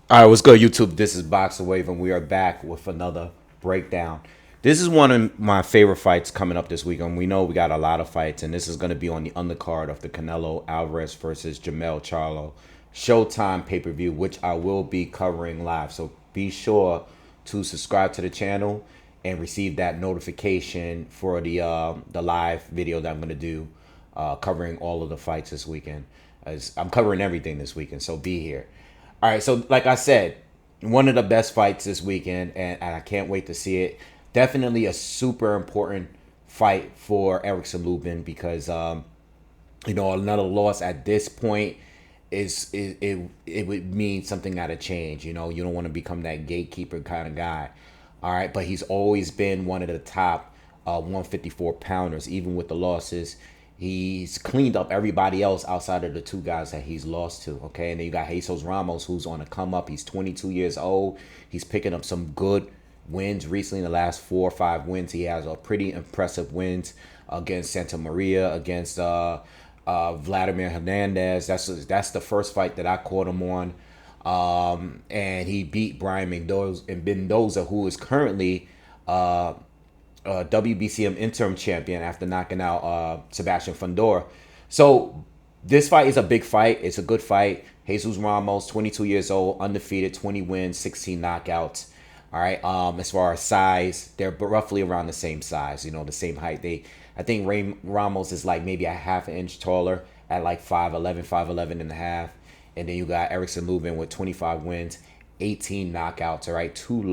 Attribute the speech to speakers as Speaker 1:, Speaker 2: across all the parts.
Speaker 1: All right, what's good, YouTube? This is Boxer Wave, and we are back with another breakdown. This is one of my favorite fights coming up this weekend. We know we got a lot of fights, and this is going to be on the undercard of the Canelo Alvarez versus Jamel Charlo Showtime pay per view, which I will be covering live. So be sure to subscribe to the channel and receive that notification for the live video that I'm going to do covering all of the fights this weekend. As I'm covering everything this weekend, so be here. All right, so like I said, one of the best fights this weekend, and I can't wait to see it. Definitely a super important fight for Erickson Lubin because another loss at this point it would mean something got to change. You don't want to become that gatekeeper kind of guy. All right, but he's always been one of the top 154 pounders, even with the losses. He's cleaned up everybody else outside of the two guys that he's lost to. Okay, and then you got Jesus Ramos, who's on a come up. He's 22 years old. He's picking up some good wins recently. In the last 4 or 5 wins, he has a pretty impressive wins against Santa Maria, against Vladimir Hernandez. That's the first fight that I caught him on. And he beat Brian Mendoza, who is currently WBCM interim champion after knocking out Sebastian Fundora. So this fight is a big fight. It's a good fight. Jesus Ramos, 22 years old, undefeated, 20 wins, 16 knockouts. All right. As far as size, they're roughly around the same size. The same height. I think Ramos is like maybe a half an inch taller at like 5'11", 5'11 and a half. And then you got Erickson Lubin with 25 wins, 18 knockouts. All right, two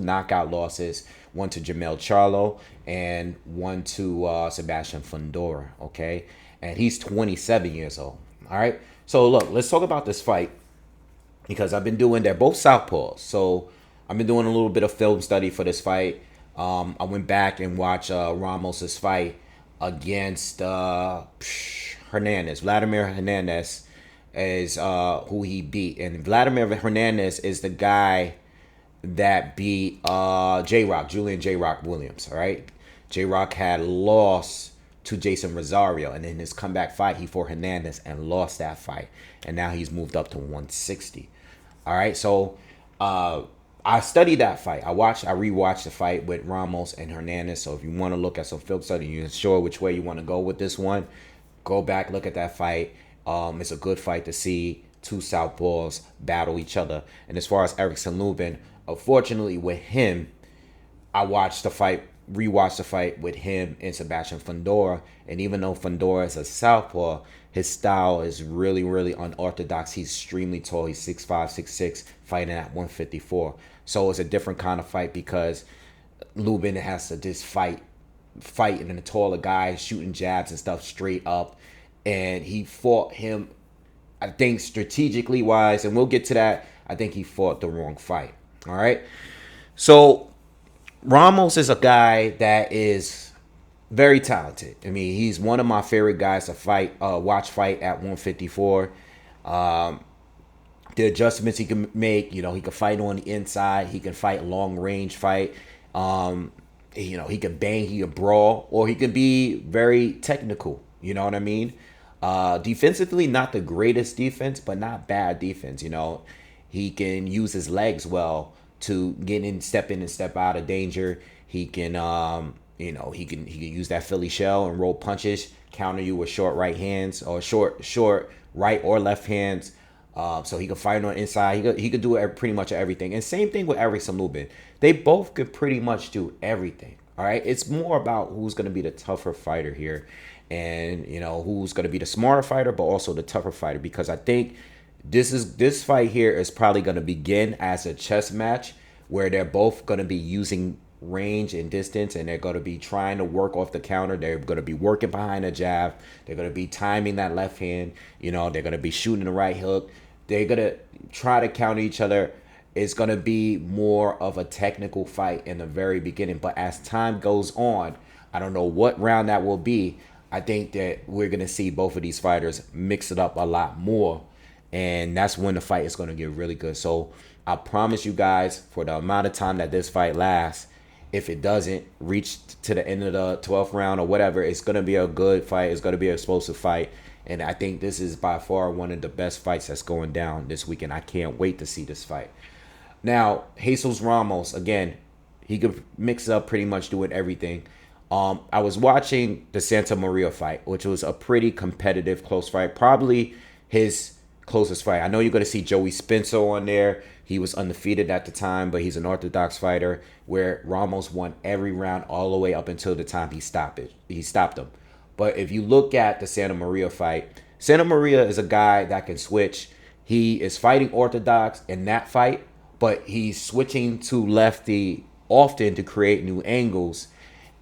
Speaker 1: knockout losses. One to Jamel Charlo and one to Sebastian Fundora. Okay, and he's 27 years old. All right, so look, let's talk about this fight because I've been doing. They're both southpaws, so I've been doing a little bit of film study for this fight. I went back and watched Ramos's fight against Hernandez. Vladimir Hernandez is who he beat, and Vladimir Hernandez is the guy that beat J Rock, Julian J Rock Williams. All right, J Rock had lost to Jason Rosario, and in his comeback fight, he fought Hernandez and lost that fight, and now he's moved up to 160. All right, so I studied that fight. I rewatched the fight with Ramos and Hernandez. So if you want to look at some film study, you're sure which way you want to go with this one, go back, look at that fight. It's a good fight to see two southpaws battle each other. And as far as Erickson Lubin, unfortunately with him, I rewatched the fight with him and Sebastian Fundora. And even though Fundora is a southpaw, his style is really, really unorthodox. He's extremely tall. He's 6'5", 6'6", fighting at 154. So it's a different kind of fight because Lubin has to just fighting a taller guy, shooting jabs and stuff straight up. And he fought him, I think, strategically wise, and we'll get to that. I think he fought the wrong fight. All right. So Ramos is a guy that is very talented. I mean, he's one of my favorite guys to watch fight at 154. The adjustments he can make, he can fight on the inside. He can fight long range fight. He can bang, he can brawl, or he can be very technical. You know what I mean? Defensively, not the greatest defense, but not bad defense. He can use his legs well to get in and step out of danger. He can, he can use that Philly shell and roll punches, counter you with short right hands or short right or left hands. So he can fight on the inside. He could do pretty much everything. And same thing with Erickson Lubin. They both could pretty much do everything. All right. It's more about who's going to be the tougher fighter here, and who's going to be the smarter fighter, but also the tougher fighter. Because I think this fight here is probably going to begin as a chess match where they're both going to be using range and distance, and they're going to be trying to work off the counter. They're going to be working behind a jab. They're going to be timing that left hand. They're going to be shooting the right hook. They're going to try to counter each other. It's going to be more of a technical fight in the very beginning. But as time goes on, I don't know what round that will be. I think that we're going to see both of these fighters mix it up a lot more. And that's when the fight is going to get really good. So I promise you guys, for the amount of time that this fight lasts, if it doesn't reach to the end of the 12th round or whatever, it's going to be a good fight. It's going to be an explosive fight. And I think this is by far one of the best fights that's going down this weekend. I can't wait to see this fight. Now, Jesus Ramos, again, he could mix up pretty much doing everything. I was watching the Santa Maria fight, which was a pretty competitive, close fight. Probably his closest fight. I know you're going to see Joey Spencer on there. He was undefeated at the time, but he's an orthodox fighter where Ramos won every round all the way up until the time he stopped it. He stopped him. But if you look at the Santa Maria fight, Santa Maria is a guy that can switch. He is fighting orthodox in that fight, but he's switching to lefty often to create new angles.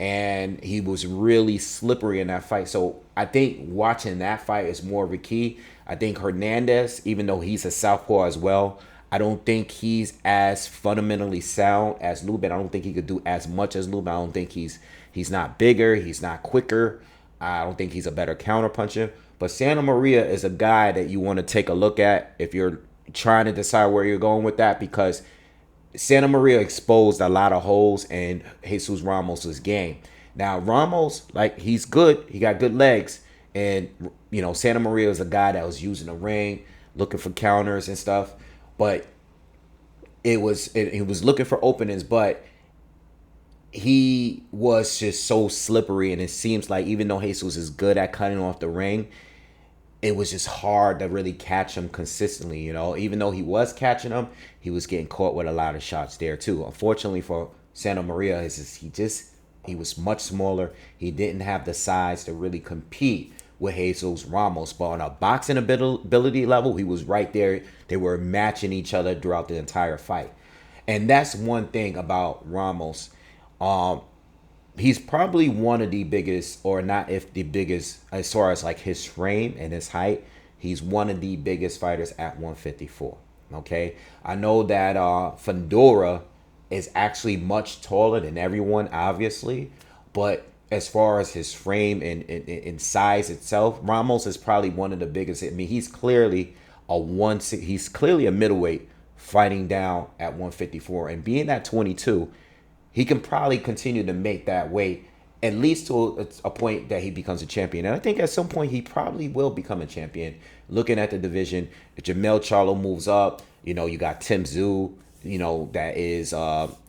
Speaker 1: And he was really slippery in that fight. So I think watching that fight is more of a key. I think Hernandez, even though he's a southpaw as well, I don't think he's as fundamentally sound as Lubin. I don't think he could do as much as Lubin. I don't think he's not bigger. He's not quicker. I don't think he's a better counterpuncher. But Santa Maria is a guy that you want to take a look at if you're trying to decide where you're going with that, because Santa Maria exposed a lot of holes in Jesus Ramos's game. Now Ramos, like, he's good. He got good legs, and Santa Maria is a guy that was using the ring, looking for counters and stuff. But he was looking for openings, but he was just so slippery, and it seems like even though Jesus is good at cutting off the ring, it was just hard to really catch him consistently. Even though he was catching him, he was getting caught with a lot of shots there too. Unfortunately for Santa Maria, he was much smaller. He didn't have the size to really compete with Jesus Ramos. But on a boxing ability level, he was right there. They were matching each other throughout the entire fight. And that's one thing about Ramos. He's probably one of the biggest, or not if the biggest, as far as like his frame and his height. He's one of the biggest fighters at 154. Okay, I know that Fundora is actually much taller than everyone, obviously, but as far as his frame and size itself, Ramos is probably one of the biggest. I mean, he's clearly a middleweight fighting down at 154, and being at 22. He can probably continue to make that weight at least to a point that he becomes a champion. And I think at some point he probably will become a champion. Looking at the division, if Jermell Charlo moves up, you got Tim Tszyu, that is,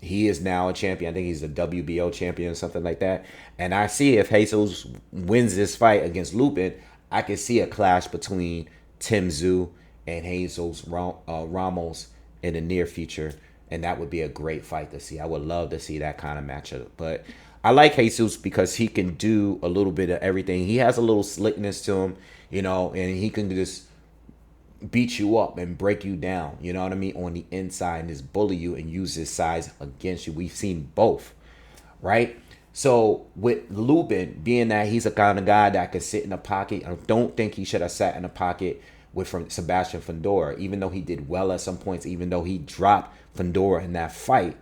Speaker 1: he is now a champion. I think he's a WBO champion or something like that. And I see if Jesus wins this fight against Lupin, I can see a clash between Tim Tszyu and Jesus Ramos in the near future. And that would be a great fight to see. I would love to see that kind of matchup. But I like Jesus because he can do a little bit of everything. He has a little slickness to him, and he can just beat you up and break you down, you know what I mean, on the inside, and just bully you and use his size against you. We've seen both, right? So with Lubin, being that he's a kind of guy that could sit in a pocket, I don't think he should have sat in a pocket with Sebastian Fundora, even though he did well at some points, even though he dropped Fundora in that fight.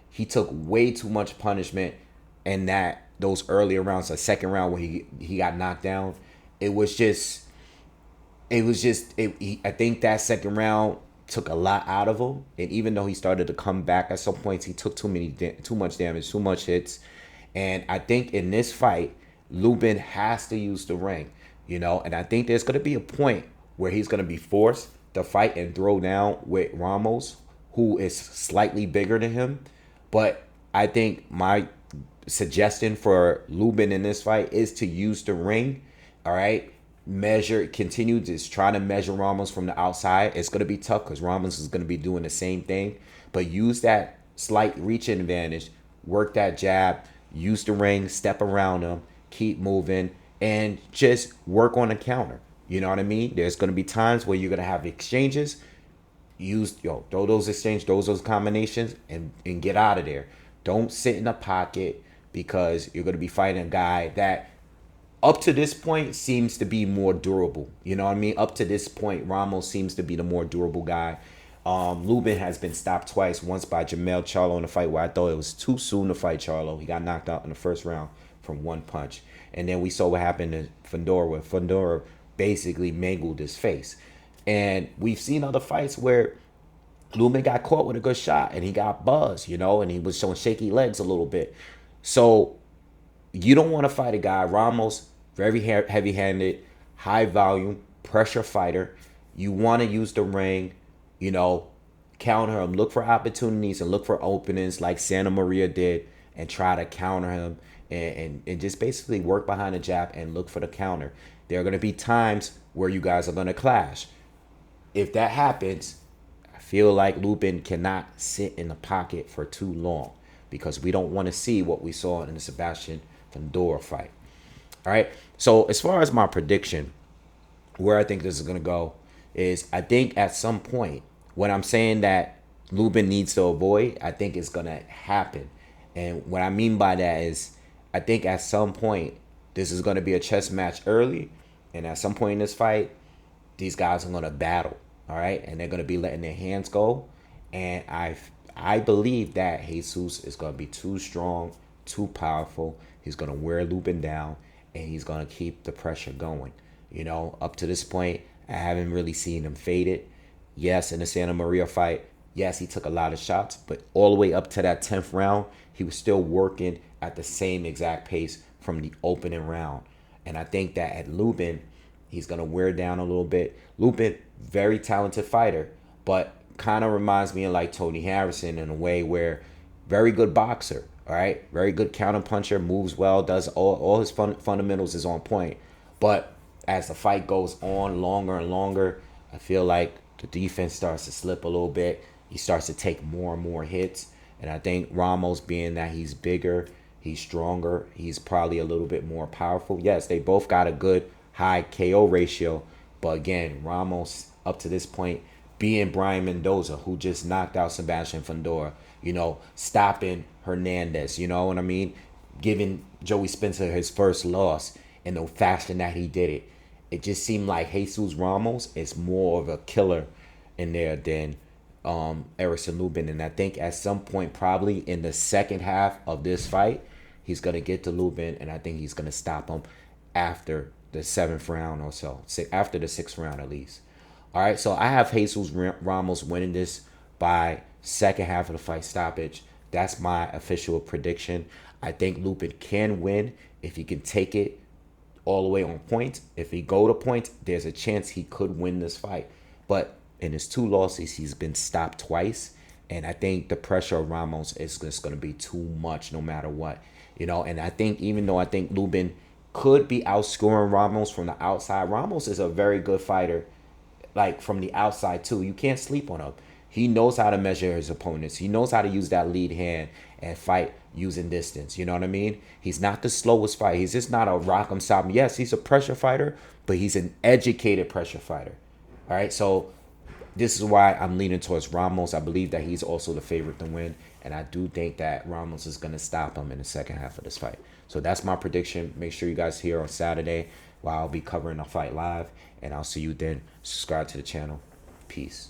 Speaker 1: He took way too much punishment in those earlier rounds. The second round where he got knocked down, I think that second round took a lot out of him. And even though he started to come back at some points, he took too much damage, too much hits. And I think in this fight, Lubin has to use the ring, and I think there's going to be a point where he's going to be forced to fight and throw down with Ramos, who is slightly bigger than him. But I think my suggestion for Lubin in this fight is to use the ring, all right? Continue just trying to measure Ramos from the outside. It's going to be tough because Ramos is going to be doing the same thing. But use that slight reach advantage, work that jab, use the ring, step around him, keep moving, and just work on the counter. You know what I mean? There's going to be times where you're going to have exchanges. Throw those exchanges, those combinations, and get out of there. Don't sit in a pocket, because you're going to be fighting a guy that up to this point seems to be more durable. You know what I mean? Up to this point, Ramos seems to be the more durable guy. Lubin has been stopped twice, once by Jermell Charlo in a fight where I thought it was too soon to fight Charlo. He got knocked out in the first round from one punch. And then we saw what happened to Fundora, where Fundora basically mangled his face. And we've seen other fights where Lubin got caught with a good shot and he got buzzed, and he was showing shaky legs a little bit. So you don't want to fight a guy. Ramos, very heavy-handed, high volume, pressure fighter. You want to use the ring, you know, counter him, look for opportunities and look for openings like Santa Maria did and try to counter him and just basically work behind the jab and look for the counter. There are going to be times where you guys are going to clash. If that happens, I feel like Lubin cannot sit in the pocket for too long because we don't want to see what we saw in the Sebastian Fundora fight. All right. So as far as my prediction, where I think this is going to go is I think at some point, when I'm saying that Lubin needs to avoid, I think it's going to happen. And what I mean by that is I think at some point, this is going to be a chess match early. And at some point in this fight, these guys are going to battle. All right. And they're going to be letting their hands go. And I believe that Jesus is going to be too strong, too powerful. He's going to wear Lubin down and he's going to keep the pressure going. You know, up to this point, I haven't really seen him faded. Yes, in the Santa Maria fight, yes, he took a lot of shots, but all the way up to that 10th round, he was still working at the same exact pace from the opening round. And I think that at Lubin, he's going to wear down a little bit. Lubin, very talented fighter, but kind of reminds me of like Tony Harrison in a way where very good boxer, all right? Very good counter puncher, moves well, does all his fundamentals is on point. But as the fight goes on longer and longer, I feel like the defense starts to slip a little bit. He starts to take more and more hits. And I think Ramos, being that he's bigger, he's stronger, he's probably a little bit more powerful. Yes, they both got a good high KO ratio. But again, Ramos, up to this point, being Brian Mendoza, who just knocked out Sebastian Fundora, you know, stopping Hernandez, you know what I mean? Giving Joey Spencer his first loss in the fashion that he did it. It just seemed like Jesus Ramos is more of a killer in there than Erickson Lubin. And I think at some point, probably in the second half of this fight, he's going to get to Lubin, and I think he's going to stop him after the 7th round or so, after the 6th round at least. All right, so I have Jesus Ramos winning this by second half of the fight stoppage. That's my official prediction. I think Lubin can win if he can take it all the way on point. If he go to point, there's a chance he could win this fight. But in his 2 losses, he's been stopped twice. And I think the pressure of Ramos is just going to be too much no matter what. You know, and I think even though I think Lubin could be outscoring Ramos from the outside, Ramos is a very good fighter, like from the outside too. You can't sleep on him. He knows how to measure his opponents. He knows how to use that lead hand and fight using distance. You know what I mean? He's not the slowest fighter. He's just not a rock 'em stop 'em. Yes, he's a pressure fighter, but he's an educated pressure fighter. All right, so this is why I'm leaning towards Ramos. I believe that he's also the favorite to win, and I do think that Ramos is going to stop him in the second half of this fight. So that's my prediction. Make sure you guys here on Saturday while I'll be covering the fight live, and I'll see you then. Subscribe to the channel. Peace.